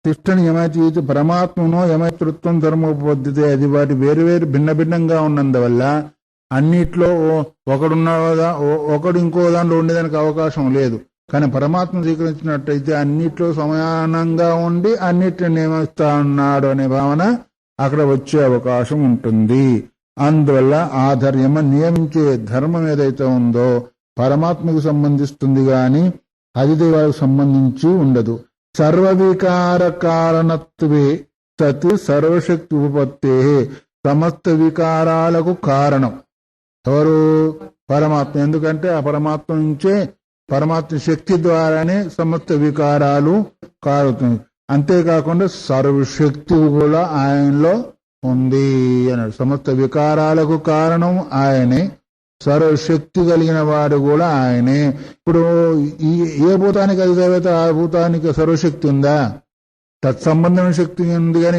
తిష్టని యమతీతి పరమాత్మనో యమతృత్వం ధర్మోపద్యతే. అది వాటి వేరు వేరు భిన్న భిన్నంగా ఉన్నందువల్ల అన్నిట్లో ఒకడు ఇంకో దాంట్లో ఉండేదానికి అవకాశం లేదు. కానీ పరమాత్మ స్వీకరించినట్టయితే అన్నిట్లో సమానంగా ఉండి అన్నిటిని నియమిస్తా ఉన్నాడు అనే భావన అక్కడ వచ్చే అవకాశం ఉంటుంది. అందువల్ల ఆ నియమించే ధర్మం ఏదైతే ఉందో పరమాత్మకు సంబంధిస్తుంది గాని అధిదేవాలకు సంబంధించి ఉండదు. సర్వవికార కారణత్వే సత్ సర్వశక్తి ఉపపత్తే. సమస్త వికారాలకు కారణం ఎవరు? పరమాత్మ. ఎందుకంటే ఆ పరమాత్మ నుంచే, పరమాత్మ శక్తి ద్వారానే సమస్త వికారాలు కారుతుంది. అంతేకాకుండా సర్వశక్తి కూడా ఆయనలో ఉంది అన్నాడు. సమస్త వికారాలకు కారణం ఆయనే, సర్వశక్తి కలిగిన వాడు కూడా ఆయనే. ఇప్పుడు ఏ భూతానికి అధిదేవత ఆ భూతానికి సర్వశక్తి ఉందా? తత్సంబంధమైన శక్తి ఉంది కానీ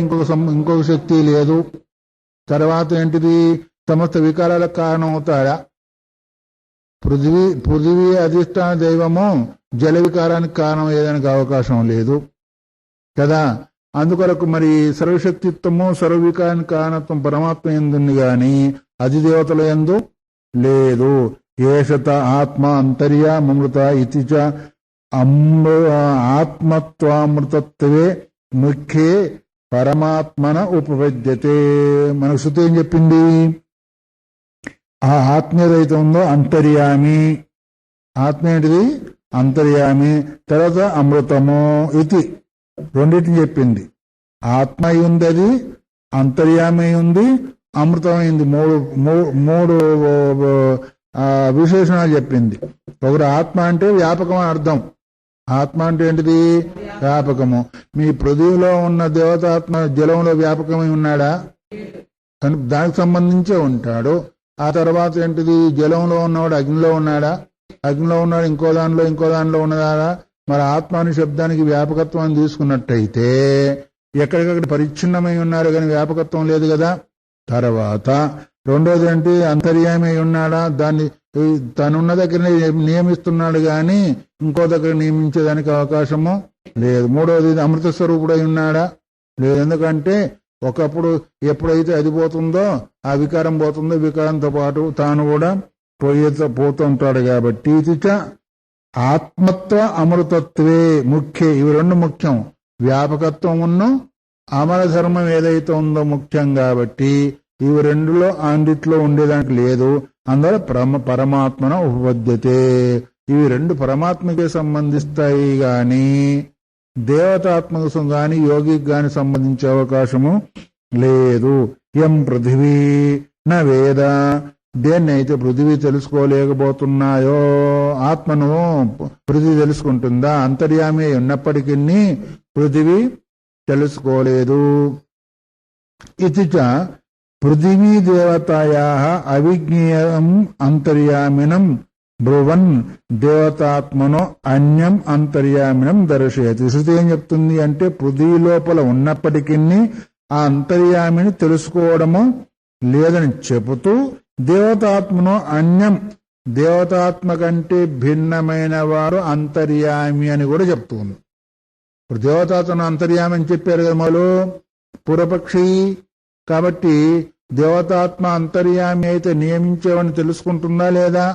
ఇంకొక శక్తి లేదు. తర్వాత ఏంటిది? సమస్త వికారాలకు కారణం అవుతాడా? పృథివీ అధిష్టాన దైవము జల వికారానికి కారణం అయ్యేదానికి అవకాశం లేదు కదా. అందుకొరకు మరి సర్వశక్తిత్వము సర్వవికారానికి కారణత్వం పరమాత్మ ఎందుంది గాని అధిదేవతల యందు లేదు. ఏషత ఆత్మ అంతర్యామృత ఇతి చ ఆత్మత్వామృతత్వే ముఖ్యే పరమాత్మన ఉపపద్యతే. మనకు శృతి ఏం చెప్పింది? ఆ ఆత్మ ఏదైతే ఉందో అంతర్యామి. ఆత్మ ఏంటిది? అంతర్యామి. తర్వాత అమృతము ఇది రెండింటిని చెప్పింది. ఆత్మ ఉంది, అది అంతర్యామి ఉంది, అమృతమైంది. మూడు విశేషణాలు చెప్పింది. ఒకరు ఆత్మ అంటే వ్యాపకం అని అర్థం. ఆత్మ అంటే ఏంటిది? వ్యాపకము. మీ పృథ్వీలో ఉన్న దేవతాత్మ జలంలో వ్యాపకమై ఉన్నాడా? దానికి సంబంధించే ఉంటాడు. ఆ తర్వాత ఏంటిది? జలంలో ఉన్నవాడు అగ్నిలో ఉన్నాడా? అగ్నిలో ఉన్నాడు ఇంకో దానిలో ఉన్నదా? మరి ఆత్మ అనే శబ్దానికి వ్యాపకత్వాన్ని తీసుకున్నట్టయితే ఎక్కడికక్కడ పరిచ్ఛిన్నమై ఉన్నారు కానీ వ్యాపకత్వం లేదు కదా. తర్వాత రెండోది ఏంటి? అంతర్యామి ఉన్నాడా? దాన్ని తనున్న దగ్గర నియమిస్తున్నాడు గాని ఇంకో దగ్గర నియమించేదానికి అవకాశము లేదు. మూడోది అమృత స్వరూపుడై ఉన్నాడా? లేదు. ఎందుకంటే ఒకప్పుడు ఎప్పుడైతే అది పోతుందో ఆ వికారం పోతుందో వికారంతో పాటు తాను కూడా పోతుంటాడు. కాబట్టి ఆత్మత్వ అమృతత్వే ముఖ్య. ఇవి రెండు ముఖ్యం. వ్యాపకత్వం ఉన్న అమర ధర్మం ఏదైతే ఉందో ముఖ్యం. కాబట్టి ఇవి రెండులో అన్నిట్లో ఉండేదానికి లేదు. అందువల్ల పరమాత్మన ఉపపద్యతే. ఇవి రెండు పరమాత్మకే సంబంధిస్తాయి గాని దేవతాత్మకు గాని యోగికి గాని సంబంధించే అవకాశము లేదు. ఎం పృథివీ న వేద. దేన్నైతే పృథివీ తెలుసుకోలేకపోతున్నాయో ఆత్మను పృథివీ తెలుసుకుంటుందా? అంతర్యామి ఉన్నప్పటికీ పృథివీ తెలుసుకోలేదు. ఇది చ పృథివీ దేవతాయా అవిజ్ఞేయం అంతర్యామినం బ్రువన్ దేవతాత్మనో అన్యం అంతర్యామినం దర్శయతి. శృతి ఏం చెప్తుంది అంటే పృథివీ లోపల ఉన్నప్పటికీ ఆ అంతర్యామిని తెలుసుకోవడము లేదని చెబుతూ దేవతాత్మనో అన్యం, దేవతాత్మ కంటే భిన్నమైన వారు అంతర్యామి అని కూడా చెప్తుంది. ఇప్పుడు దేవతాత్మను అంతర్యామి అని చెప్పారు కదా మొదలు పూర్వపక్షి. కాబట్టి దేవతాత్మ అంతర్యామి అయితే నియమించేవని తెలుసుకుంటుందా లేదా?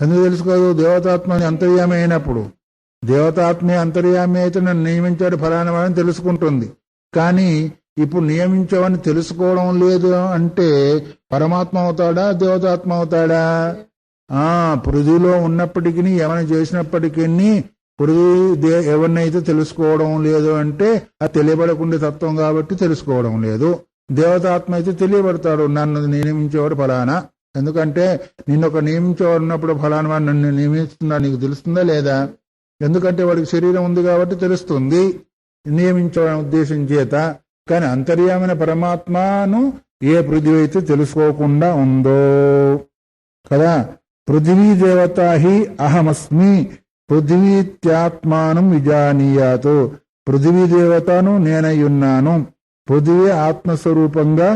ఎందుకు తెలుసుకోదు? దేవతాత్మని అంతర్యామి అయినప్పుడు దేవతాత్మే అంతర్యామి అయితే నన్ను నియమించాడు ఫలానా వాడిని తెలుసుకుంటుంది. కానీ ఇప్పుడు నియమించావని తెలుసుకోవడం లేదు అంటే పరమాత్మ అవుతాడా దేవతాత్మ అవుతాడా? పృథ్వీలో ఉన్నప్పటికీ ఏమైనా చేసినప్పటికీ పృథ్వీ ఎవరినైతే తెలుసుకోవడం లేదు అంటే అది తెలియబడకుండే తత్వం కాబట్టి తెలుసుకోవడం లేదు. దేవతాత్మ అయితే తెలియబడతాడు, నన్ను నియమించేవాడు ఫలానా. ఎందుకంటే నిన్నొక నియమించేవాడు ఉన్నప్పుడు ఫలానా వాడు నన్ను నియమిస్తున్నా నీకు తెలుస్తుందా లేదా? ఎందుకంటే వాడికి శరీరం ఉంది కాబట్టి తెలుస్తుంది నియమించడం ఉద్దేశం చేత. కానీ అంతర్యామైన పరమాత్మను ఏ పృథ్వీ అయితే తెలుసుకోకుండా ఉందో కదా. పృథివీ దేవత హి అహమస్మి పృథివీత్యాత్మానం విజానీయాతు. పృథివీ దేవతను నేనయ్యున్నాను. పృథివీ ఆత్మస్వరూపంగా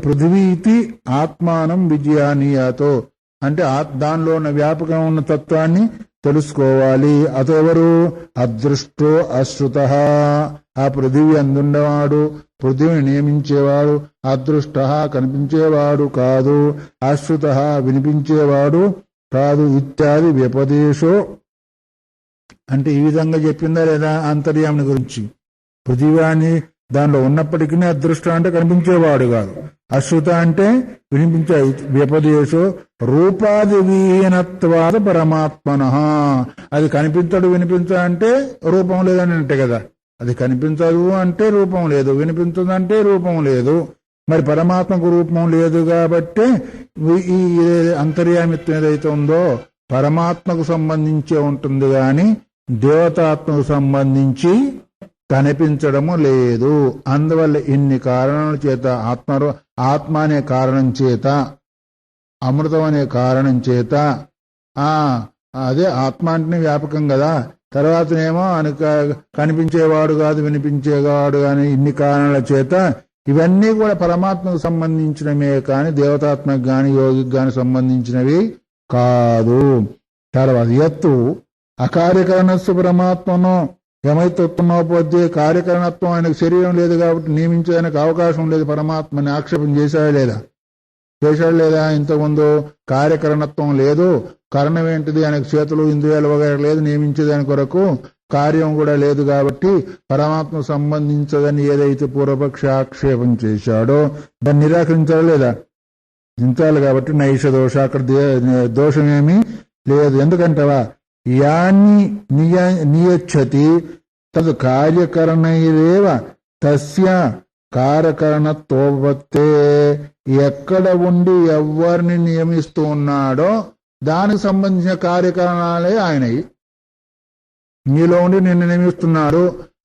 పృథివీ ఇది ఆత్మానం విజయానీయాతో అంటే దానిలో ఉన్న వ్యాపకం ఉన్న తత్వాన్ని తెలుసుకోవాలి. అతెవరు? అదృష్టో అశ్రుత. ఆ పృథివీ అందుండేవాడు, పృథివిని నియమించేవాడు అదృష్ట, కనిపించేవాడు కాదు, అశ్రుత వినిపించేవాడు కాదు, ఇత్యాది వ్యపదేశో. అంటే ఈ విధంగా చెప్పిందా లేదా అంతర్యామిని గురించి? పృథివీ అని దానిలో ఉన్నప్పటికీ అదృష్ట అంటే కనిపించేవాడు కాదు, అశ్రుత అంటే వినిపించే, వ్యపదేశో రూపాది విహీనత్వాద పరమాత్మన. అది కనిపించడు వినిపించ అంటే రూపం లేదని అంటే కదా. అది కనిపించదు అంటే రూపం లేదు, వినిపించదు అంటే రూపం లేదు. మరి పరమాత్మకు రూపం లేదు కాబట్టి ఈ అంతర్యామిత్వం ఏదైతే ఉందో పరమాత్మకు సంబంధించే ఉంటుంది గాని దేవతాత్మకు సంబంధించి కనిపించడము లేదు. అందువల్ల ఇన్ని కారణాల చేత ఆత్మ అనే కారణం చేత, అమృతం అనే కారణం చేత, అదే ఆత్మ అంటే వ్యాపకం కదా. తర్వాతనేమో కనిపించేవాడు కాదు, వినిపించేవాడు కానీ, ఇన్ని కారణాల చేత ఇవన్నీ కూడా పరమాత్మకు సంబంధించినవే కానీ దేవతాత్మకు గాని యోగికి గాని సంబంధించినవి కాదు. తర్వాత ఎత్తు అకార్యకరణస్సు పరమాత్మను యమైతత్వనోపద్య. కార్యకరణత్వం ఆయనకు శరీరం లేదు కాబట్టి నియమించడానికి అవకాశం లేదు. పరమాత్మని ఆక్షేపం చేశాడు లేదా? చేశాడు లేదా? ఇంతకుముందు కార్యకరణత్వం లేదు, కరణం ఏంటిది, ఆయనకు చేతులు ఇంద్రియాలు వగైరా లేదు, నియమించేదాని కొరకు కార్యం కూడా లేదు కాబట్టి పరమాత్మ సంబంధించదని ఏదైతే పూర్వపక్ష ఆక్షేపం చేశాడో దాన్ని నిరాకరించాలి లేదా? దించాలి. కాబట్టి నైష దోష, అక్కడ దోషమేమీ లేదు. ఎందుకంటవా యాన్ని నియచ్చతి తదు కార్యకరణైరేవ తస్య కారకరణత్వోపత్తే. ఎక్కడ ఉండి ఎవరిని నియమిస్తూ ఉన్నాడో దానికి సంబంధించిన కార్యకరణాలే ఆయనవి. నీలో ఉండి నిన్ను నియమిస్తున్నాడు,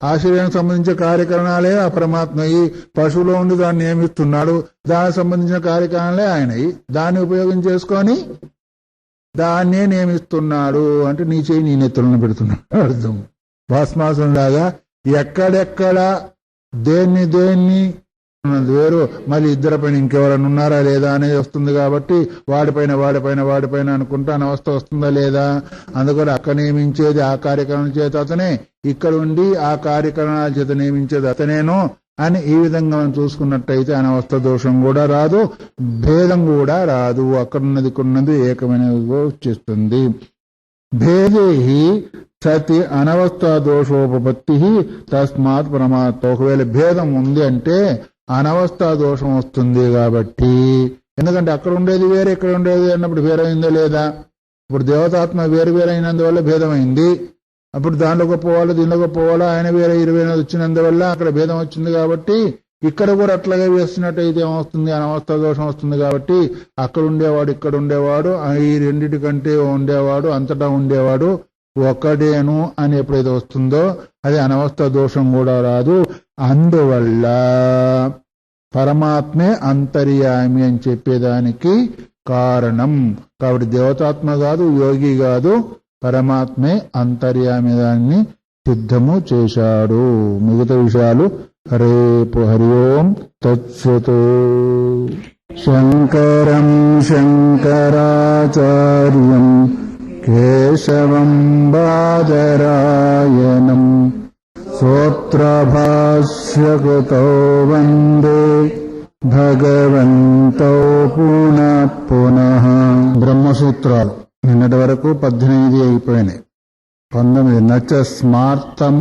ఆ శరీరానికి సంబంధించిన కార్యకరణాలే ఆ పరమాత్మయి. పశువులో ఉండి దాన్ని నియమిస్తున్నాడు, దానికి సంబంధించిన కార్యకరణాలే ఆయనవి. దాన్ని ఉపయోగం చేసుకొని దాన్నే నియమిస్తున్నాడు. అంటే నీ చేయి నీ నెత్తులను పెడుతున్నాడు అర్థం. భస్మాసం లాగా ఎక్కడెక్కడ దేన్ని వేరు, మళ్ళీ ఇద్దరి పైన ఇంకెవరన్నా ఉన్నారా లేదా అనేది వస్తుంది. కాబట్టి వాడిపైన అనుకుంటా అనవస్థ వస్తుందా లేదా? అందుకని అక్కడ నియమించేది ఆ కార్యక్రమం చేత అతనే, ఇక్కడ ఉండి ఆ కార్యక్రమాల చేత నియమించేది అతనేనో అని ఈ విధంగా మనం చూసుకున్నట్టయితే అనవస్థ దోషం కూడా రాదు, భేదం కూడా రాదు. అక్కడున్నది కొన్నది ఏకమైన వచ్చేస్తుంది. భేదే సతి అనవస్థ దోషోపపత్తి తస్మాత్ పరమాత్మ. ఒకవేళ భేదం ఉంది అంటే అనవస్థా దోషం వస్తుంది కాబట్టి. ఎందుకంటే అక్కడ ఉండేది వేరే, ఇక్కడ ఉండేది అన్నప్పుడు వేరైందో లేదా? ఇప్పుడు దేవతాత్మ వేరు అయినందువల్ల భేదమైంది. అప్పుడు దానిలో గొప్పవాళ్ళు దీనిలో గొప్పవాళ్ళు, ఆయన వేరే 20 వచ్చినందువల్ల అక్కడ భేదం వచ్చింది. కాబట్టి ఇక్కడ కూడా అట్లాగే వేస్తున్నట్టయితే ఏమవుతుంది? అనవస్థ దోషం వస్తుంది. కాబట్టి అక్కడ ఉండేవాడు ఇక్కడ ఉండేవాడు, ఈ రెండిటి కంటే ఉండేవాడు అంతటా ఉండేవాడు ఒకడేను అని ఎప్పుడైతే వస్తుందో అది అనవస్థ దోషం కూడా రాదు. అందువల్ల పరమాత్మే అంతర్యామి అని చెప్పేదానికి కారణం. కాబట్టి దేవతాత్మ కాదు, యోగి కాదు, పరమాత్మే అంతర్యామి దాన్ని సిద్ధము చేశాడు. మిగతా విషయాలు రేపు. హరి ఓం తత్సతు. శంకరం శంకరాచార్యం కేశవం బాదరాయణం సూత్రభాష్యకృతో వందే భగవంతో పునః పునః. బ్రహ్మసూత్రాలు నిన్నటి వరకు 18 అయిపోయినాయి. 19 నచ స్మార్థం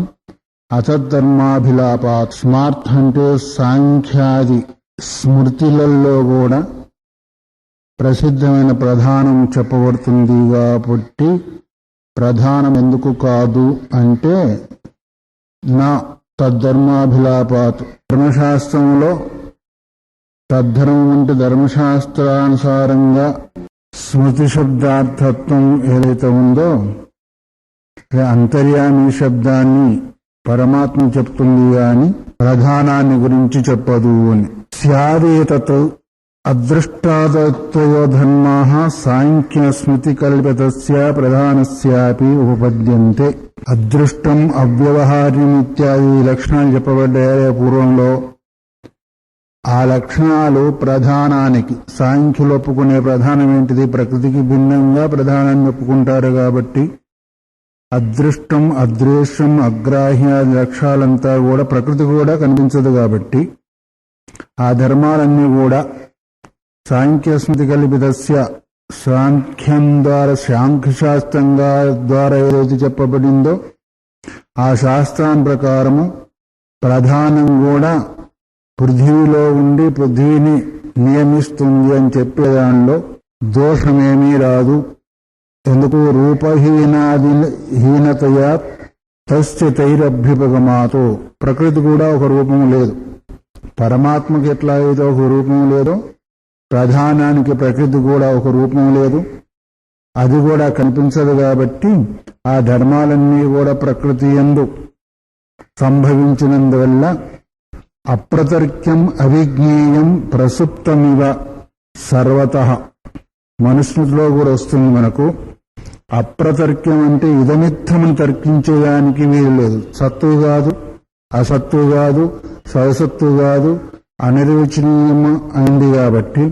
అసద్ధర్మాభిలాపాత్. స్మార్థ అంటే సాంఖ్యాది స్మృతులలో కూడా ప్రసిద్ధమైన ప్రధానం చెప్పబడుతుంది. కాబట్టి ప్రధానం ఎందుకు కాదు అంటే నా తద్ధర్మాభిలాపాత్. ధర్మశాస్త్రంలో తద్ధర్మం అంటే ధర్మశాస్త్రానుసారంగా స్మృతి శబ్దార్థత్వం ఏదైతే ఉందో అంతర్యామి శబ్దాన్ని పరమాత్మ చెప్తుంది గాని ప్రధానాన్ని గురించి చెప్పదు అని. స్యాదేతత్ అదృష్టాదత్వయో ధర్మాః సాంఖ్య స్మృతి కల్పితస్య ప్రధానస్యాపి ఉపపద్యంతే. అదృష్టం అవ్యవహార్యం ఇత్యాది లక్షణాలు చెప్పబడ్డాయి పూర్వంలో. ఆ లక్షణాలు ప్రధానానికి, సాంఖ్యులు ఒప్పుకునే ప్రధానం ఏంటిది? ప్రకృతికి భిన్నంగా ప్రధానాన్ని ఒప్పుకుంటారు కాబట్టి అదృష్టం, అదృశ్యం, అగ్రాహ్య లక్ష్యాలంతా కూడా ప్రకృతి కూడా కనిపించదు కాబట్టి ఆ ధర్మాలన్నీ కూడా సాంఖ్యస్మృతి కల్పితస్య సాంఖ్యం ద్వారా సాంఖ్యశాస్త్రంగా ద్వారా ఏదైతే చెప్పబడిందో ఆ శాస్త్రం ప్రకారము ప్రధానం కూడా పృథ్వీలో ఉండి పృథ్వీని నియమిస్తుంది అని చెప్పే దానిలో దోషమేమీ రాదు. ఎందుకు రూపహీనతయా తస్య తైరభ్యుపగమాతో ప్రకృతి కూడా ఒక రూపం లేదు. పరమాత్మకి ఎట్లా అయితే ఒక రూపం లేదో ప్రధానానికి ప్రకృతి కూడా ఒక రూపం లేదు, అది కూడా కనిపించదు. కాబట్టి ఆ ధర్మాలన్నీ కూడా ప్రకృతి యందు సంభవించినందువల్ల అప్రతర్క్యం అవిజ్ఞేయం ప్రసుప్తమివ సర్వతః మనుస్మృతిలో కూడా వస్తుంది మనకు. అప్రతర్క్యం అంటే ఇదమిత్తమని తర్కించేదానికి వీలు లేదు. సత్తు కాదు, అసత్తు కాదు, సవసత్తు కాదు, అనిర్వచనీయం అయింది. కాబట్టి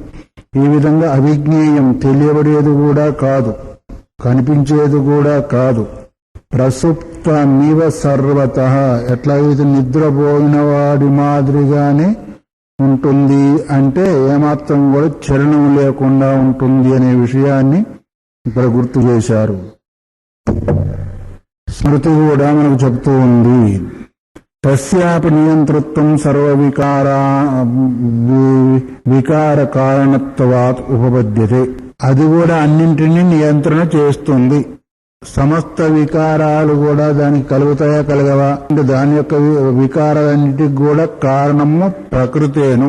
ఈ విధంగా అవిజ్ఞేయం తెలియబడేది కూడా కాదు, కనిపించేది కూడా కాదు. ప్రసుప్తమివ సర్వతః ఎట్లాగైతే నిద్రపోయిన వాడి మాదిరిగానే ఉంటుంది అంటే ఏమాత్రం కూడా చలనం లేకుండా ఉంటుంది అనే విషయాన్ని ఇక్కడ గుర్తు చేశారు. స్మృతి కూడా మనకు చెప్తూ ఉంది. తస్యాపి నియంతృత్వం సర్వ వికార కారణత్వాత్ ఉపపద్యతే. అది కూడా అన్నింటినీ నియంత్రణ చేస్తుంది. సమస్త వికారాలు కూడా దానికి కలుగుతాయా కలగవా అంటే దాని యొక్క వికారాలన్నిటికి కూడా కారణము ప్రకృతేను.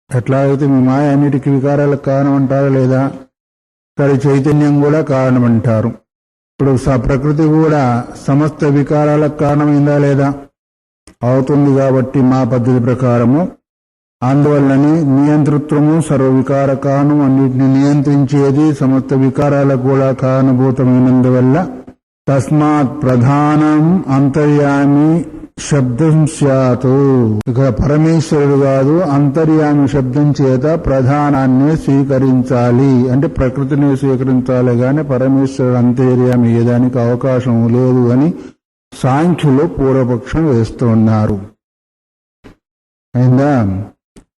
ఎట్లా అయితే మీ మాయ అన్నిటికీ వికారాలకు కారణం అంటారా లేదా? సరే, చైతన్యం కూడా కారణం అంటారు. ఇప్పుడు ప్రకృతి కూడా సమస్త వికారాలకు కారణమైందా లేదా? అవుతుంది. కాబట్టి మా పద్ధతి ప్రకారము అందువల్లనే నియంతృత్వము సర్వవికార కారణం, అన్నిటిని నియంత్రించేది, సమస్త వికారాలకు కూడా కారణభూతమైనందువల్ల తస్మాత్ ప్రధానం అంతర్యామి శబ్దం స్యాత్. ఇక్కడ పరమేశ్వరుడు కాదు, అంతర్యామి శబ్దం చేత ప్రధానాన్ని స్వీకరించాలి అంటే ప్రకృతిని స్వీకరించాలి కానీ పరమేశ్వరుడు అంతర్యామి ఏదానికి అవకాశం లేదు అని సాంఖ్యులు పూర్వపక్షం వేస్తున్నారు. అయిందా?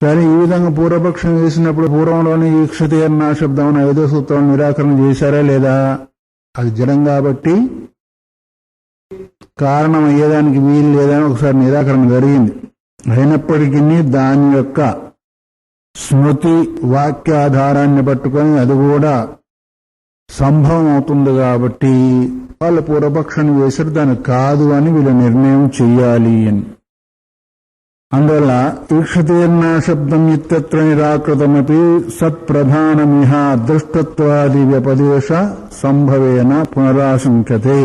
సరే, ఈ విధంగా పూర్వపక్షం వేసినప్పుడు పూర్వంలోని ఈక్షతే అన్న శబ్దం ఐదో సూత్రం నిరాకరణ చేశారా లేదా? అది జడం కాబట్టి కారణం అయ్యేదానికి వీలు లేదని ఒకసారి నిరాకరణ జరిగింది. అయినప్పటికీ దాని యొక్క స్మృతి వాక్యాధారాన్ని పట్టుకొని అది కూడా సంభవం అవుతుంది కాబట్టి వాళ్ళ పూర్వపక్షాన్ని వేసారు. దాని కాదు అని వీళ్ళు నిర్ణయం చెయ్యాలి అని. అందువల్ల ఈక్షతేర్ణ శబ్దం ఇత్యత్ర నిరాకృతమపి సత్ప్రధానమిహ అదృష్టత్వాది వ్యపదేశ సంభవేన పునరాశంకతే.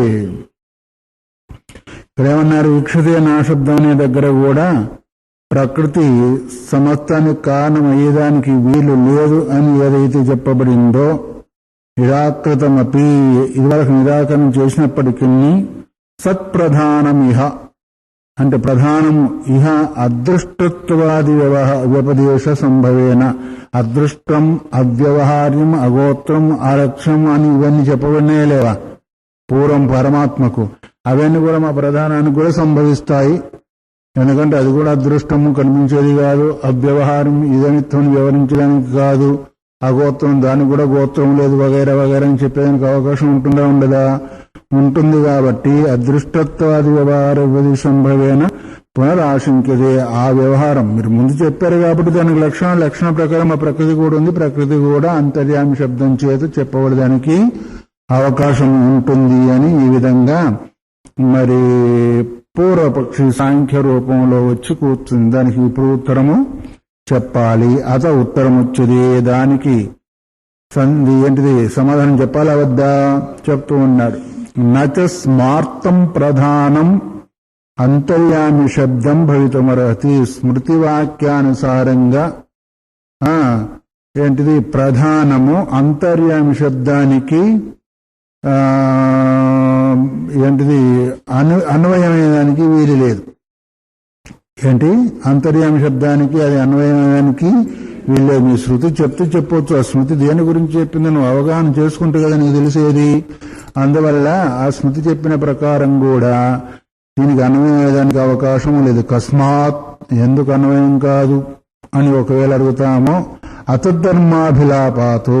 ఇక్కడేమన్నారు? ఈక్షతేర్ణ శబ్దం అనే దగ్గర కూడా ప్రకృతి సమస్తానికి కారణం అయ్యేదానికి వీలు లేదు అని ఏదైతే చెప్పబడిందో నిరాకృతమపి ఇదివరకు నిరాకరణ చేసినప్పటికీ సత్ప్రధానమిహ అంటే ప్రధానము ఇహ అదృష్టత్వాది వ్యపదేశ సంభవేన. అదృష్టం, అవ్యవహార్యం, అగోత్రం, అలక్ష్యం అని ఇవన్నీ చెప్పబడినే లేవా పూర్వం పరమాత్మకు? అవన్నీ కూడా మా ప్రధానానికి కూడా సంభవిస్తాయి. ఎందుకంటే అది కూడా అదృష్టము కనిపించేది కాదు, అవ్యవహారం ఇదనిత్వం వివరించడానికి కాదు, అగోత్రం దానికి కూడా గోత్రం లేదు, వగైరా వగైరా అని చెప్పేదానికి అవకాశం ఉంటుందా ఉండదా? ఉంటుంది. కాబట్టి అదృష్టత్వాది వ్యవహార సంభవేన పునరాశంక్యతే. ఆ వ్యవహారం మీరు ముందు చెప్పారు కాబట్టి దానికి లక్షణ ప్రకారం ఆ ప్రకృతి కూడా ఉంది. ప్రకృతి కూడా అంతర్యామి శబ్దం చేత చెప్పబడడానికి అవకాశం ఉంటుంది అని ఈ విధంగా మరి పూర్వపక్షి సాంఖ్య రూపంలో వచ్చి కూర్చుంది. దానికి ఇప్పుడు ఉత్తరము చెప్పాలి. అత ఉత్తరం వచ్చేది దానికి సంధి ఏంటిది సమాధానం చెప్పాలా వద్దా? చెప్తూ ఉన్నాడు. నచ స్మార్తం ప్రధానం అంతర్యామి శబ్దం భవితుమర్హతి. స్మృతివాక్యానుసారంగా ఏంటిది ప్రధానము అంతర్యామి శబ్దానికి ఏంటిది అన్వయమయ్యేదానికి వీలు లేదు. ఏంటి అంతర్యామి శబ్దానికి అది అన్వయమయ్యేదానికి వీళ్ళు మీ శృతి చెప్తే చెప్పొచ్చు. ఆ స్మృతి దేని గురించి చెప్పింది నువ్వు అవగాహన చేసుకుంటే కదా నీకు తెలిసేది. అందువల్ల ఆ స్మృతి చెప్పిన ప్రకారం కూడా దీనికి అన్వయడానికి అవకాశం లేదు. కస్మాత్ ఎందుకు అన్వయం కాదు అని ఒకవేళ అడుగుతామో, అతద్ధర్మాభిలాపాతో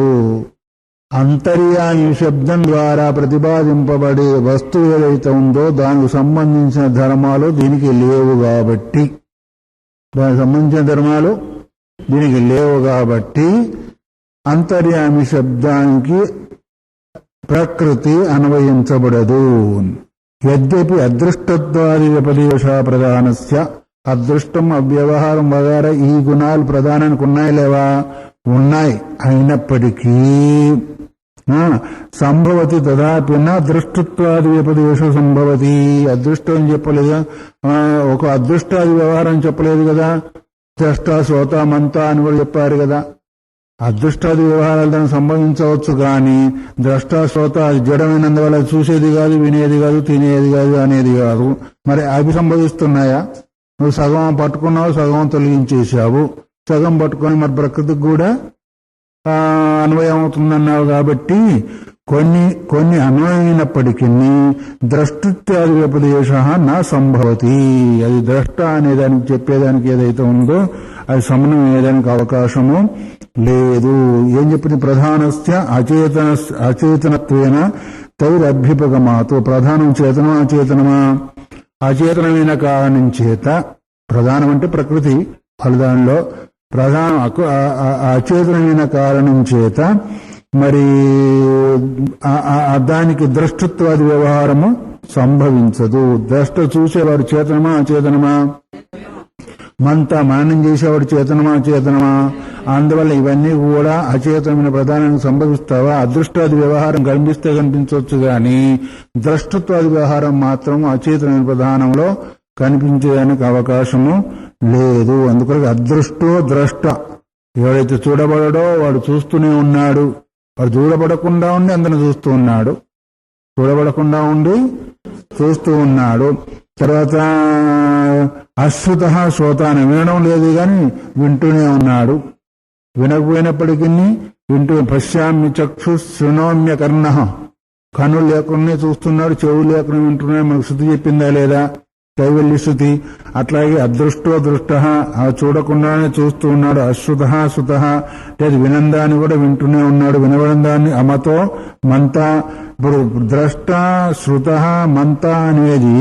అంతర్యామి శబ్దం ద్వారా ప్రతిపాదింపబడే వస్తువు ఏదైతే ఉందో దానికి సంబంధించిన ధర్మాలు దీనికి లేవు కాబట్టి, దానికి సంబంధించిన ధర్మాలు దీనికి లేవు కాబట్టి అంతర్యామి శబ్దానికి ప్రకృతి అన్వయించబడదు. యద్యపి అదృష్టత్వాది వ్యపదేశ ప్రధానస్య, అదృష్టం అవ్యవహారం వగైరా ఈ గుణాలు ప్రధానానికి ఉన్నాయి లేవా? ఉన్నాయి. అయినప్పటికీ సంభవతి తదాపి నా దృష్టత్వాది వ్యపదేశ సంభవతి. అదృష్టం చెప్పలేదా? ఒక అదృష్టాది వ్యవహారం చెప్పలేదు కదా. ద్రష్ట శ్రోత మంత అని కూడా చెప్పారు కదా. అదృష్టాది వ్యవహారాలు దానికి సంబంధించవచ్చు, కానీ ద్రష్ట శ్రోత అది జడమైనందువల్ల చూసేది కాదు, వినేది కాదు, తినేది కాదు, అనేది కాదు. మరి అవి సంభవిస్తున్నాయా? నువ్వు సగం పట్టుకున్నావు, సగం తొలగించేసావు. సగం పట్టుకొని మరి ప్రకృతికి కూడా అన్వయం అవుతుందన్నావు. కాబట్టి కొన్ని అన్వయమైనప్పటికీ ద్రష్టృత్యాది వ్యపదేశ నా సంభవతి. అది ద్రష్ట అనేదానికి చెప్పేదానికి ఏదైతే ఉందో అది సమన్వయం అయ్యేదానికి అవకాశము లేదు. ఏం చెప్పింది? ప్రధానస్య అచేతనత్వేన తైరభ్యుపగమాతో. ప్రధానం చేతనమా అచేతనమా? అచేతనమైన కారణం చేత, ప్రధానం అంటే ప్రకృతి ఫలదానిలో ప్రధాన అచేతనమైన కారణం చేత మరి దానికి ద్రష్టత్వాది వ్యవహారము సంభవించదు. ద్రష్ట చూసేవాడు చేతనమా అచేతనమా? మంత మననం చేసేవాడు చేతనమా అచేతనమా? అందువల్ల ఇవన్నీ కూడా అచేతనమైన ప్రధానానికి సంభవిస్తావా? అదృష్టాది వ్యవహారం కనిపిస్తే కనిపించవచ్చు, కానీ ద్రష్టత్వాది వ్యవహారం మాత్రం అచేతనమైన ప్రధానంలో కనిపించేదానికి అవకాశము లేదు. అందుకొరకు అదృష్టో ద్రష్ట. ఎవరైతే చూడబడడో వాడు చూస్తూనే ఉన్నాడు. వాడు చూడబడకుండా ఉండి అందరిని చూస్తూ ఉన్నాడు. చూడబడకుండా ఉండి చూస్తూ ఉన్నాడు. తర్వాత అశ్రుత శ్రోత అని వినడం లేదు కానీ వింటూనే ఉన్నాడు. వినకపోయినప్పటికీ వింటూ పశ్యామి చక్షు శృణోమ్య కర్ణ. కన్నులు లేకుండా చూస్తున్నాడు, చెవులు లేకుండా వింటున్నాడు. మనకు శృతి చెప్పిందా లేదా? కైవల్య శృతి. అట్లాగే అదృష్టో దృష్ట, చూడకుండానే చూస్తూ ఉన్నాడు. అశ్రుత శృత లేదు, వినందాన్ని కూడా వింటూనే ఉన్నాడు. వినబడిన దాన్ని అమతో మంత. ఇప్పుడు ద్రష్ట శృత మంత అనేది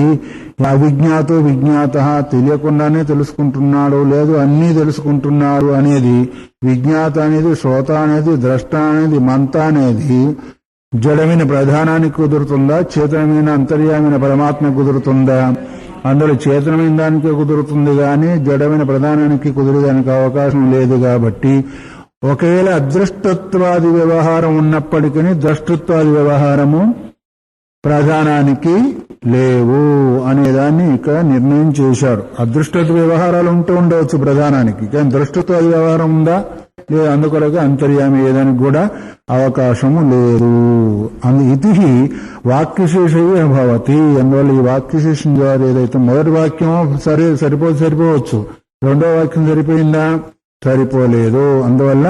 అవిజ్ఞాతో విజ్ఞాత, తెలియకుండానే తెలుసుకుంటున్నాడు, లేదు అన్నీ తెలుసుకుంటున్నాడు అనేది. విజ్ఞాత అనేది, శ్రోత అనేది, ద్రష్ట అనేది, మంత అనేది జడమైన ప్రధానానికి కుదురుతుందా? చేతనమైన అంతర్యామైన పరమాత్మ కుదురుతుందా? అందులో చేతనమైన దానికే కుదురుతుంది, కానీ జడమైన ప్రధానానికి కుదిరేదానికి అవకాశం లేదు. కాబట్టి ఒకవేళ అదృష్టత్వాది వ్యవహారం ఉన్నప్పటికీ ద్రష్టత్వాది వ్యవహారము ప్రధానానికి లేవు అనేదాన్ని ఇక్కడ నిర్ణయం చేశారు. అదృష్టత్వ వ్యవహారాలు ఉంటూ ఉండవచ్చు ప్రధానానికి, కానీ ద్రష్టత్వాది వ్యవహారం ఉందా? లేదు. అందుకొరకు అంతర్యామి ఏదానికి కూడా అవకాశము లేదు. ఇది వాక్యశేషయ్య భవతి. అందువల్ల ఈ వాక్యశేషం ద్వారా ఏదైతే మొదటి వాక్యమో సరిపోవచ్చు, రెండో వాక్యం సరిపోయిందా? సరిపోలేదు. అందువల్ల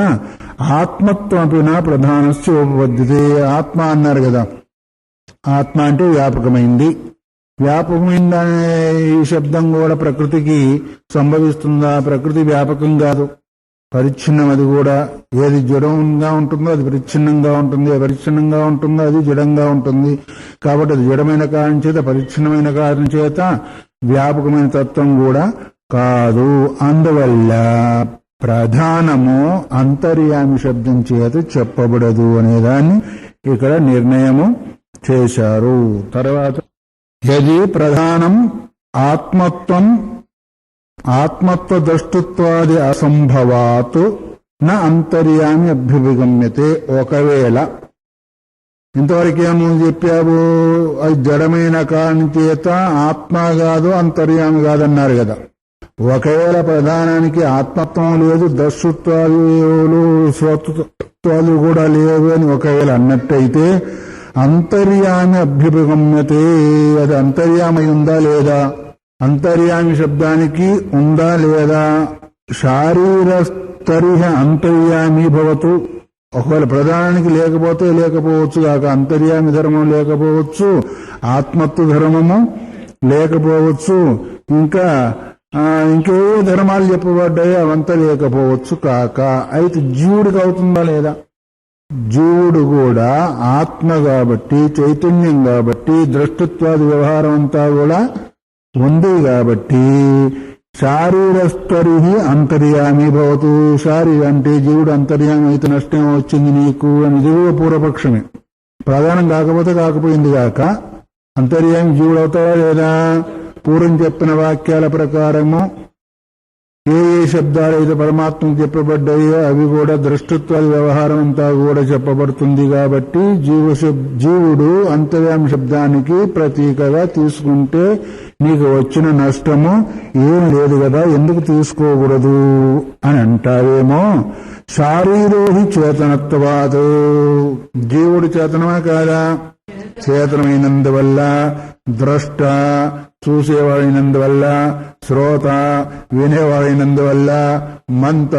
ఆత్మత్వపిన ప్రధానస్య ఉపపద్యతే. ఆత్మ అన్నారు కదా, ఆత్మ అంటే వ్యాపకమైంది. వ్యాపకమైందనే ఈ శబ్దం కూడా ప్రకృతికి సంభవిస్తుందా? ప్రకృతి వ్యాపకం కాదు, పరిచ్ఛిన్నం. అది కూడా ఏది జడంగా ఉంటుందో అది పరిచ్ఛిన్నంగా ఉంటుంది, పరిచ్ఛిన్నంగా ఉంటుందో అది జడంగా ఉంటుంది. కాబట్టి అది జడమైన కారణం చేత, పరిచ్ఛిన్నమైన కారణం చేత వ్యాపకమైన తత్వం కూడా కాదు. అందువల్ల ప్రధానము అంతర్యామి శబ్దం చేత చెప్పబడదు అనేదాన్ని ఇక్కడ నిర్ణయము చేశారు. తర్వాత యది ప్రధానం ఆత్మత్వ ద్రష్టత్వాది అసంభవాత్ న అంతర్యామి అభ్యుపగమ్యతే. ఒకవేళ ఇంతవరకేమో చెప్పావు, అది జడమైన కారణం చేత ఆత్మ కాదు అంతర్యామి కాదన్నారు కదా. ఒకవేళ ప్రధానానికి ఆత్మత్వం లేదు, ద్రష్టత్వాదులు శ్రోతృత్వాలు కూడా లేవు అని ఒకవేళ అన్నట్టయితే అంతర్యామి అభ్యుపగమ్యతే. అది అంతర్యామి ఉందా లేదా? అంతర్యామి శబ్దానికి ఉందా లేదా? శారీరస్తరిహ అంతర్యామి భవతు. ఒకవేళ ప్రధానానికి లేకపోవచ్చు కాక అంతర్యామి ధర్మం లేకపోవచ్చు, ఆత్మత్వ ధర్మము లేకపోవచ్చు, ఇంకా ఇంకేవో ధర్మాలు చెప్పబడ్డాయి అవంతా లేకపోవచ్చు కాక. అయితే జీవుడికి అవుతుందా లేదా? జీవుడు కూడా ఆత్మ కాబట్టి, చైతన్యం కాబట్టి, ద్రష్టత్వాది వ్యవహారం అంతా కూడా ఉంది కాబట్టి శారీరస్తరి అంతర్యామి భవతు. అంటే జీవుడు అంతర్యామి అయితే నష్టం వచ్చింది నీకు అని దిగువ పూర్వపక్షమే. ప్రధానం కాకపోయింది కాక అంతర్యామి జీవుడు అవుతాడా లేదా? పూర్వం చెప్పిన వాక్యాల ప్రకారము ఏ శబ్దాలు అయితే పరమాత్మకు చెప్పబడ్డాయో అవి కూడా ద్రష్టత్వాల వ్యవహారం అంతా కూడా చెప్పబడుతుంది కాబట్టి జీవుడు అంతర్యామి శబ్దానికి ప్రతీకగా తీసుకుంటే నీకు వచ్చిన నష్టము ఏం లేదు కదా, ఎందుకు తీసుకోకూడదు అని అంటావేమో. శారీరోహి చేతనత్వాదు, జీవుడు చేతనమా కాదా? చేతనమైనందువల్ల, ద్రష్ట చూసేవాడైనందువల్ల, శ్రోత వినేవాడైనందువల్ల, మంత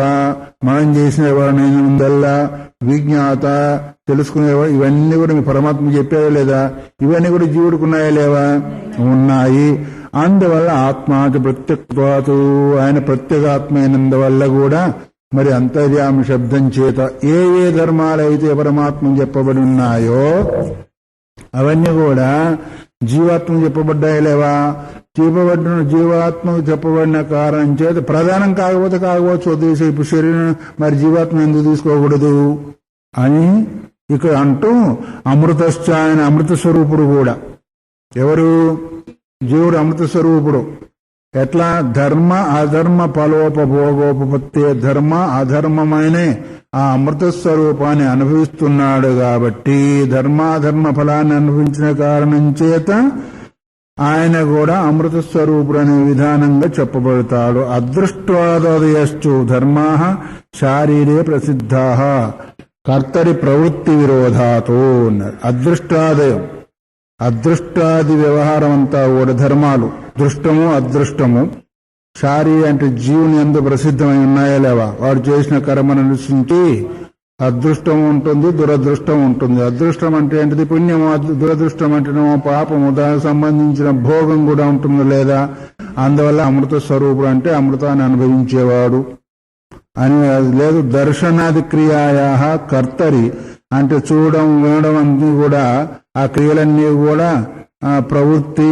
మనం చేసినవాడైనందువల్ల, విజ్ఞాత తెలుసుకునేవాడు, ఇవన్నీ కూడా మీ పరమాత్మ చెప్పారా లేదా? ఇవన్నీ కూడా జీవుడికి ఉన్నాయా లేవా? ఉన్నాయి. అందువల్ల ఆత్మాచ ప్రత్యక్వాతు, ఆయన ప్రత్యేగాత్మ అయినందువల్ల కూడా మరి అంతర్యామి శబ్దం చేత ఏ ధర్మాలైతే పరమాత్మ చెప్పబడి ఉన్నాయో అవన్నీ కూడా జీవాత్మకు చెప్పబడ్డాయి లేవా? జీవాత్మకు చెప్పబడిన కారణం చేత ప్రధానం కాకపోవచ్చు వదిలేసి ఇప్పుడు శరీరం మరి జీవాత్మ ఎందుకు తీసుకోకూడదు అని ఇక్కడ అంటూ అమృతశ్చ, ఆయన అమృత స్వరూపుడు కూడా. ఎవరు? జీవుడు అమృత స్వరూపుడు. ఎట్లా? ధర్మ అధర్మ ఫలోపభోగోపత్తే, ధర్మ అధర్మమైన ఆ అమృత స్వరూపాన్ని అనుభవిస్తున్నాడు కాబట్టి ధర్మాధర్మ ఫలాన్ని అనుభవించిన కారణం చేత ఆయన కూడా అమృత స్వరూపుడు అనే విధానంగా చెప్పబడతాడు. అదృష్టాదయశ్చు ధర్మా శారీరే ప్రసిద్ధా కర్తరి ప్రవృత్తి విరోధాతో అన్నారు. అదృష్టాదయం, అదృష్టాది వ్యవహారం అంతా కూడా ధర్మాలు, దృష్టము అదృష్టము. శారీ అంటే జీవుని యందు ప్రసిద్ధమై ఉన్నాయా లేవా? వాడు చేసిన కర్మను అనుసరించి అదృష్టం ఉంటుంది, దురదృష్టం ఉంటుంది. అదృష్టం అంటే ఏంటిది? పుణ్యము. దురదృష్టం అంటేనేమో పాపము. దానికి సంబంధించిన భోగం కూడా ఉంటుంది లేదా? అందువల్ల అమృత స్వరూపుడు అంటే అమృతాన్ని అనుభవించేవాడు అని లేదు. దర్శనాది క్రియాయా కర్తరి అంటే చూడడం వినడం అన్నీ కూడా ఆ క్రియలన్నీ కూడా ప్రవృత్తి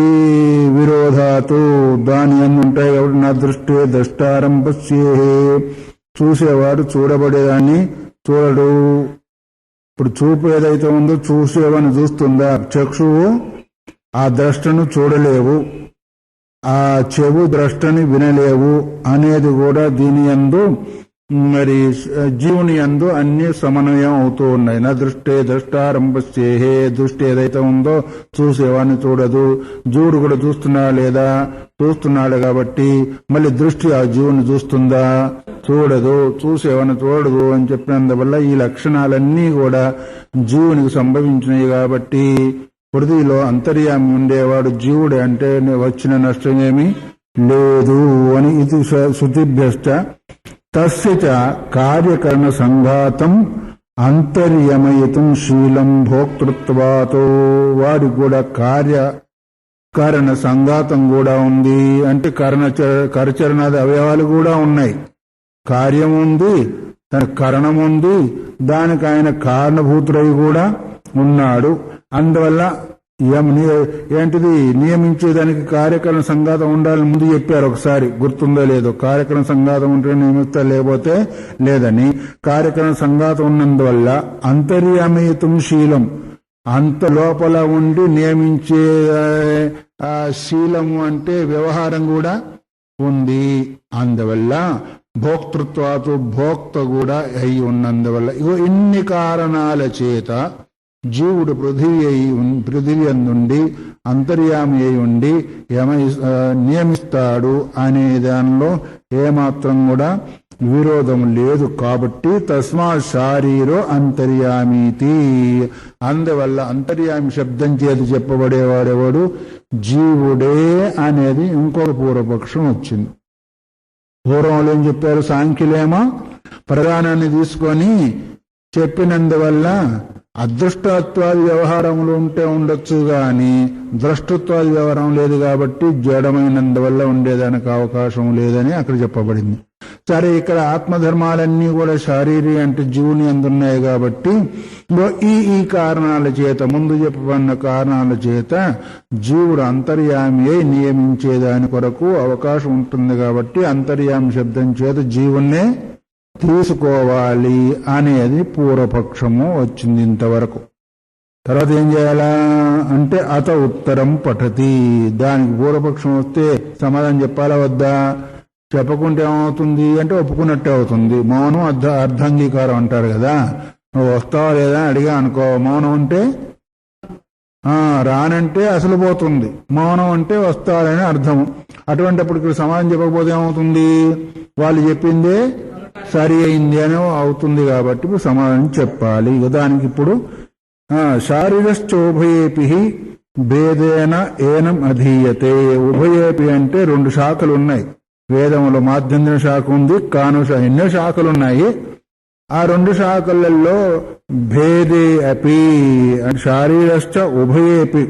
విరోధాతు దాని అన్ని ఉంటాయి కాబట్టి నా దృష్టి ద్రష్టారంభస్యే, చూసేవాడు చూడబడేదాన్ని చూడడు. ఇప్పుడు చూపు ఏదైతే ఉందో చూసేవాడిని చూస్తుందా? చక్షువు ఆ ద్రష్టను చూడలేవు, ఆ చెవు ద్రష్టని వినలేవు అనేది కూడా దీని యందు మరి జీవుని యందు అన్ని సమన్వయం అవుతూ ఉన్నాయి. నా దృష్టే ద్రష్టారంభస్యే, దృష్టి ఏదైతే ఉందో చూసేవాడిని చూడదు. జీవుడు కూడా చూస్తున్నాడా లేదా? చూస్తున్నాడు కాబట్టి మళ్ళీ దృష్టి ఆ జీవుని చూస్తుందా? చూడదు. చూసేవాడిని చూడదు అని చెప్పినందువల్ల ఈ లక్షణాలన్నీ కూడా జీవునికి సంభవించినాయి కాబట్టి పృథ్వీలో అంతర్యామి ఉండేవాడు జీవుడు అంటే వచ్చిన నష్టమేమీ లేదు అని ఇది శృతిభ్యశ్చ. తస్య కార్యకరణ సంఘాతం అంతర్యమయితం శీలం భోక్తృత్వాతో, వాడికి కూడా కార్యకరణ సంఘాతం కూడా ఉంది. అంటే కరచరణాది అవయవాలు కూడా ఉన్నాయి. కార్యం ఉంది, తన కరణం ఉంది, దానికి ఆయన కారణభూతుడై కూడా ఉన్నాడు. అందువల్ల ఏంటిది నియమించేదానికి కార్యకరణ సంఘాతం ఉండాలని ముందు చెప్పారు ఒకసారి, గుర్తుందో లేదో. కార్యకరణ సంఘాతం ఉంటే నియమిస్తా, లేకపోతే లేదని. కార్యకరణ సంఘాతం ఉన్నందువల్ల అంతర్యామయితం శీలం, అంత లోపల ఉండి నియమించే శీలము అంటే వ్యవహారం కూడా ఉంది. అందువల్ల భోక్తృత్వాతో భోక్త కూడా అయి ఉన్నందువల్ల ఇన్ని కారణాల చేత జీవుడు పృథివీ అందుండి అంతర్యామి అయి ఉండి నియమిస్తాడు అనే దానిలో ఏమాత్రం కూడా విరోధం లేదు. కాబట్టి తస్మాత్ శారీరో అంతర్యామీతి, అందువల్ల అంతర్యామి శబ్దం చేతి చెప్పబడేవాడెవడు? జీవుడే అనేది ఇంకొక పూర్వపక్షం వచ్చింది. పూర్వంలో ఏం చెప్పారు? సాంఖ్యులేమో ప్రధానాన్ని తీసుకొని చెప్పినందువల్ల అదృష్టత్వాది వ్యవహారములు ఉంటే ఉండొచ్చు గాని ద్రష్టత్వాది వ్యవహారం లేదు కాబట్టి జడమైనందువల్ల ఉండేదానికి అవకాశం లేదని అక్కడ చెప్పబడింది. సరే, ఇక్కడ ఆత్మధర్మాలన్నీ కూడా శారీరీ అంటే జీవుని అందున్నాయి కాబట్టి ఈ కారణాల చేత, ముందు చెప్పబడిన కారణాల చేత జీవుడు అంతర్యామి అయి నియమించేదాని కొరకు అవకాశం ఉంటుంది కాబట్టి అంతర్యామి శబ్దం చేత జీవున్నే తీసుకోవాలి అనేది పూర్వపక్షము వచ్చింది ఇంతవరకు. తర్వాత ఏం చేయాలా అంటే అత ఉత్తరం పఠతి. దానికి పూర్వపక్షం వస్తే సమాధానం చెప్పాలా వద్దా? చెప్పకుంటే ఏమవుతుంది అంటే ఒప్పుకున్నట్టే అవుతుంది. మౌనం అర్ధాంగీకారం అంటారు కదా. నువ్వు వస్తావా లేదా అని అడిగా అనుకో, మౌనం అంటే రానంటే అసలు పోతుంది, మౌనం అంటే వస్తారని అర్థం. అటువంటిప్పుడు ఇక్కడ సమాధానం చెప్పకపోతే ఏమవుతుంది? వాళ్ళు చెప్పిందే సరి అయింది అని అవుతుంది కాబట్టి ఇప్పుడు సమాధానం చెప్పాలి. దానికి ఇప్పుడు శారీరశ్చోభయేపి భేదేన ఏనం అధీయతే. ఉభయేపి అంటే రెండు శాఖలు ఉన్నాయి. వేదములో మాధ్యందిన శాఖ ఉంది, కాను శాఖ, ఎన్నో శాఖలున్నాయి. ఆ రెండు శాఖలలో భేదే అపి అంటే శారీరశ్చ ఉభయేపి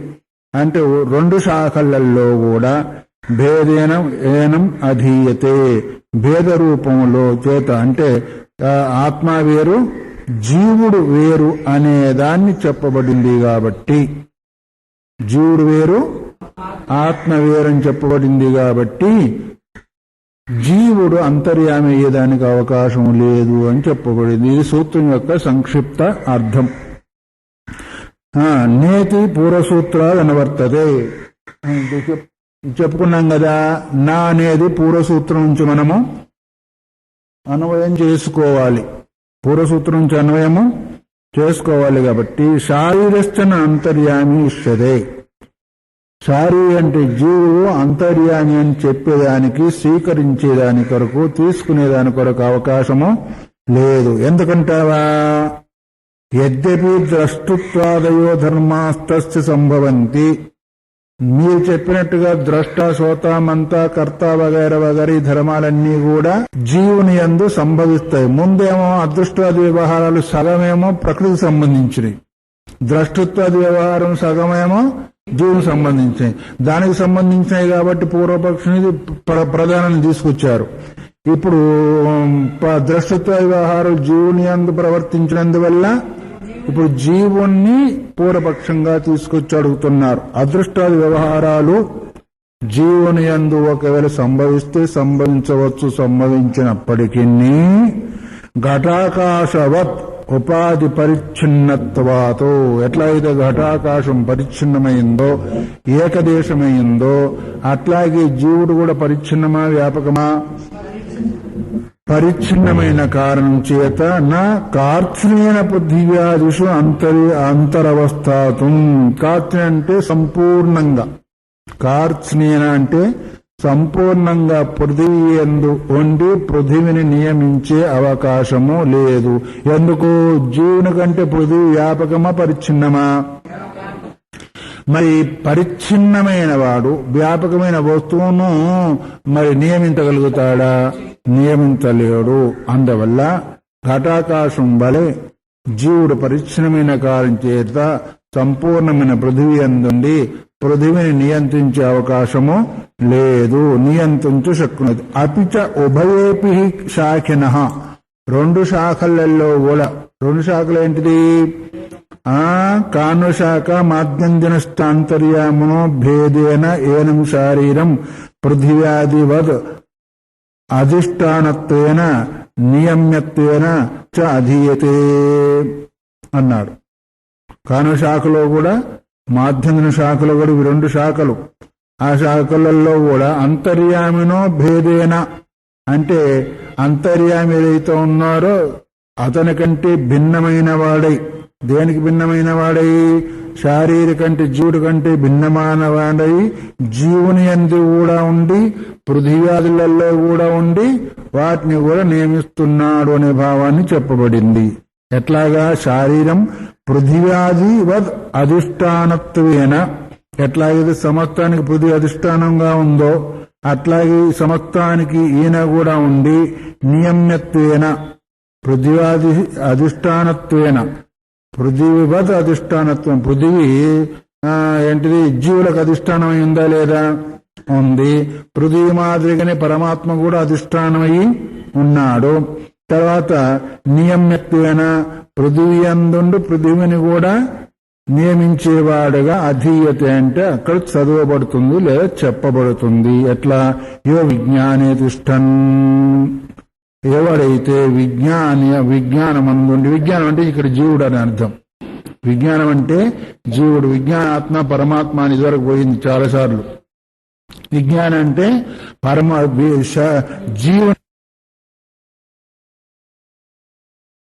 అంటే రెండు శాఖలలో కూడా భేదేనం ఏనం అధీయతే, భేద రూపంలో చేత అంటే ఆత్మ వేరు జీవుడు వేరు అనే దాన్ని చెప్పబడింది కాబట్టి, జీవుడు వేరు ఆత్మ వేరని చెప్పబడింది కాబట్టి జీవుడు అంతర్యామి అయ్యేదానికి అవకాశం లేదు అని చెప్పబడింది. ఇది సూత్రం యొక్క సంక్షిప్త అర్థం. నేతి పూర్వసూత్రాలు అనవర్తతే. చెప్పుకున్నాం కదా, నా అనేది పూర్వసూత్రం నుంచి మనము అన్వయం చేసుకోవాలి. పూర్వసూత్రం నుంచి అన్వయము చేసుకోవాలి కాబట్టి శారీరస్థన అంతర్యామి ఇష్టదే. శారీ అంటే జీవుడు అంతర్యామి అని చెప్పేదానికి, స్వీకరించేదాని కొరకు, తీసుకునేదాని కొరకు అవకాశము లేదు. ఎందుకంటావా? యద్యపి ద్రష్టృత్వాదయో ధర్మాస్తస్య సంభవంతి. మీరు చెప్పినట్టుగా ద్రష్ట, శ్రోత, మంత, కర్త వగైరా వగైరా ఈ ధర్మాలన్నీ కూడా జీవుని యందు సంభవిస్తాయి. ముందేమో అదృష్టాది వ్యవహారాలు సగమేమో ప్రకృతికి సంబంధించినవి, ద్రష్టృత్వాది వ్యవహారం సగమేమో జీవుని సంబంధించినవి. దానికి సంబంధించినవి కాబట్టి పూర్వపక్షుని ప్రధానాన్ని తీసుకొచ్చారు. ఇప్పుడు ద్రష్టత్వ వ్యవహారం జీవుని యందు ప్రవర్తించినందువల్ల ఇప్పుడు జీవుణ్ణి పూర్వపక్షంగా తీసుకొచ్చి అడుగుతున్నారు. అదృష్టాది వ్యవహారాలు జీవుని యందు ఒకవేళ సంభవిస్తే సంభవించవచ్చు, సంభవించినప్పటికీ ఘటాకాశవత్ ఉపాధి పరిచ్ఛిన్నత్వాతో, ఎట్లయితే ఘటాకాశం పరిచ్ఛిన్నమైందో, ఏకదేశమైందో, అట్లాగే జీవుడు కూడా పరిచ్ఛిన్నమా వ్యాపకమా? పరిచ్ఛిన్నమైన కారణం చేత నా కార్త్స్నేన పృథివ్యాదిషు అంతరవస్థాతం. కార్త్స్నే అంటే సంపూర్ణంగా, కార్త్స్నేన అంటే సంపూర్ణంగా పృథివీ యందు ఉండి పృథివిని నియమించే అవకాశము లేదు. ఎందుకు? జీవుని కంటే పృథివీ వ్యాపకమా పరిచ్ఛిన్నమా? మరి పరిచ్ఛిన్నమైన వాడు వ్యాపకమైన వస్తువును మరి నియమించగలుగుతాడా? నియమించలేడు. అందువల్ల ఘటాకాశం వలె జీవుడు పరిచ్ఛిన్నమైన కారణం చేత సంపూర్ణమైన పృథివీ అందుండి పృథివిని నియంత్రించే అవకాశము లేదు, నియంత్రించు శక్నుది. అపిచ ఉభయేపి శాఖినః, రెండు శాఖలలో కూడా, రెండు శాఖలు ఏంటిది? కాను శాఖ మాధ్యంజనస్థాంతర్యామునో భేదేన ఏనం శారీరం పృథివ్యాదివద్ అధిష్టానత్వేన నియమ్యత్వేన చ అధీయతే అన్నాడు. కాను శాఖలో కూడా మాధ్యంజన శాఖలో కూడా ఇవి రెండు శాఖలు. ఆ శాఖలలో కూడా అంతర్యామినో భేదేన అంటే అంతర్యామి ఏదైతే ఉన్నారో అతని కంటే భిన్నమైన వాడై, దేనికి భిన్నమైన వాడై? శారీరకంటే జీవుడి కంటే భిన్నమైన వాడై జీవుని యందు కూడా ఉండి పృథివ్యాదులలో కూడా ఉండి వాటిని కూడా నియమిస్తున్నాడు అనే భావాన్ని చెప్పబడింది. ఎట్లాగా? శారీరం పృథివ్యాది వద్ అధిష్టానత్వేన, ఎట్లాగైతే సమస్తానికి పృథివీ అధిష్టానంగా ఉందో అట్లాగే సమస్తానికి ఈయన కూడా ఉండి నియమ్యత్వేన పృథివాది అధిష్టానత్వేన, పృథివీవత్ అధిష్టానత్వం, పృథివీ ఏంటిది జీవులకు అధిష్టానమై ఉందా లేదా? ఉంది. పృథివీ మాదిరిగానే పరమాత్మ కూడా అధిష్టానమై ఉన్నాడు. తర్వాత నియమ్యత్వేన, పృథివీ అందుండు పృథివీని కూడా నియమించేవాడుగా, అధీయతే అంటే అక్కడ చదవబడుతుంది లేదా చెప్పబడుతుంది. ఎట్లా? యో విజ్ఞానే తిష్టన్, ఎవడైతే విజ్ఞానం అందుండి, విజ్ఞానం అంటే ఇక్కడ జీవుడు అని అర్థం. విజ్ఞానం అంటే జీవుడు, విజ్ఞానాత్మ పరమాత్మ అని ఇదివరకు పోయింది చాలాసార్లు. విజ్ఞానం అంటే జీవుడు